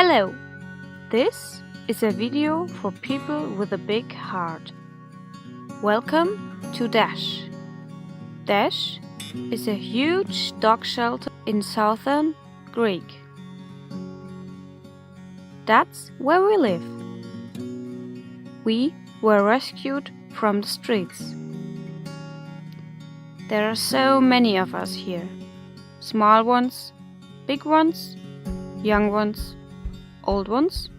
Hello! This is a video for people with a big heart. Welcome to Dash. Dash is a huge dog shelter in southern Greece. That's where we live. We were rescued from the streets. There are so many of us here. Small ones, big ones, young ones, old ones,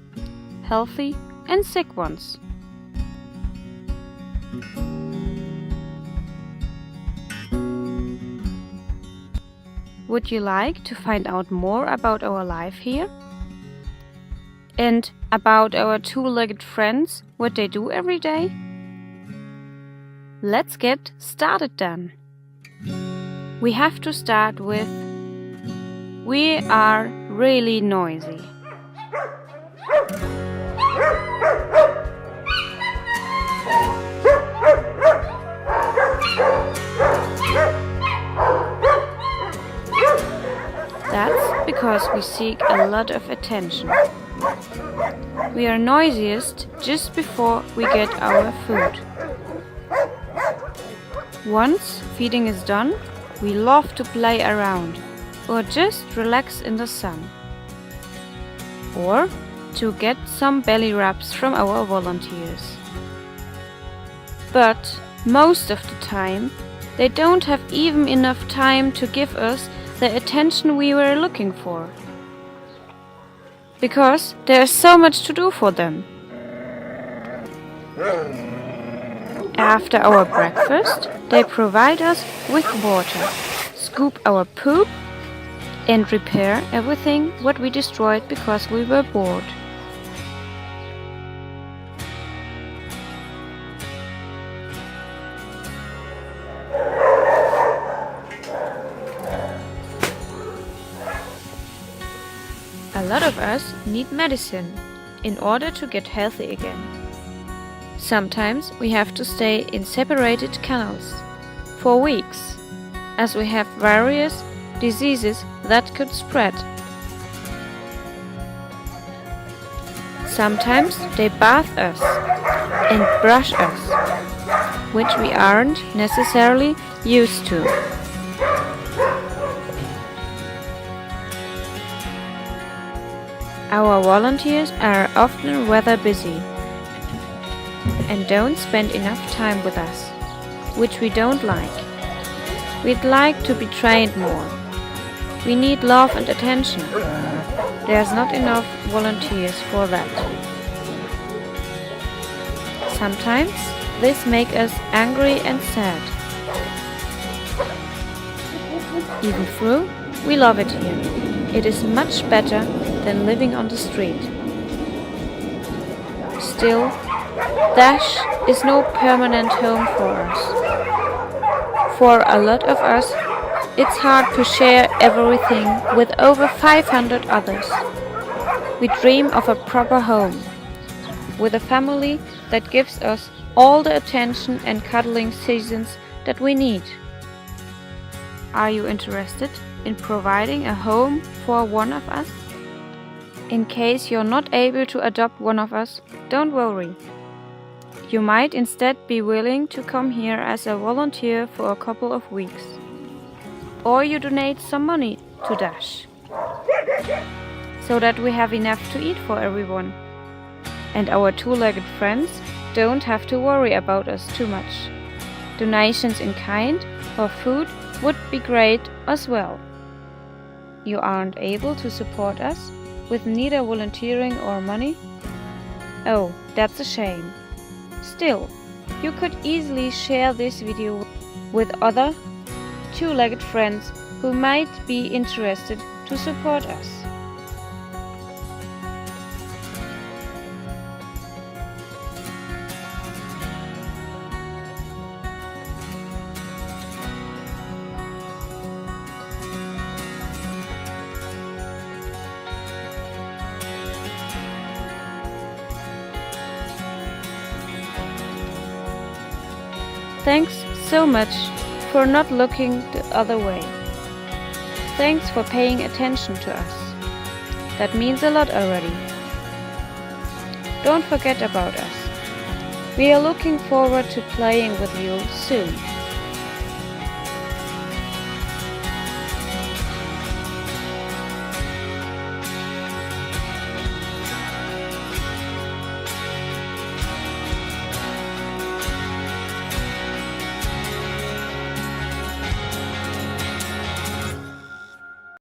healthy and sick ones. Would you like to find out more about our life here? And about our two-legged friends, what they do every day? Let's get started then. We have to start with we are really noisy. That's because we seek a lot of attention. We are noisiest just before we get our food. Once feeding is done, we love to play around or just relax in the sun. Or to get some belly rubs from our volunteers. But most of the time, they don't have even enough time to give us the attention we were looking for. Because there's so much to do for them. After our breakfast, they provide us with water, scoop our poop, and repair everything what we destroyed because we were bored. A lot of us need medicine in order to get healthy again. Sometimes we have to stay in separated kennels for weeks, as we have various diseases that could spread. Sometimes they bath us and brush us, which we aren't necessarily used to. Our volunteers are often rather busy and don't spend enough time with us, which we don't like. We'd like to be trained more. We need love and attention. There's not enough volunteers for that. Sometimes this makes us angry and sad. Even though we love it here, it is much better than living on the street. Still, Dash is no permanent home for us. For a lot of us, it's hard to share everything with over 500 others. We dream of a proper home, with a family that gives us all the attention and cuddling seasons that we need. Are you interested in providing a home for one of us? In case you're not able to adopt one of us, don't worry. You might instead be willing to come here as a volunteer for a couple of weeks. Or you donate some money to Dash, so that we have enough to eat for everyone. And our two-legged friends don't have to worry about us too much. Donations in kind or food would be great as well. You aren't able to support us with neither volunteering or money? Oh, that's a shame. Still, you could easily share this video with other two-legged friends who might be interested to support us. Thanks so much for not looking the other way. Thanks for paying attention to us. That means a lot already. Don't forget about us. We are looking forward to playing with you soon.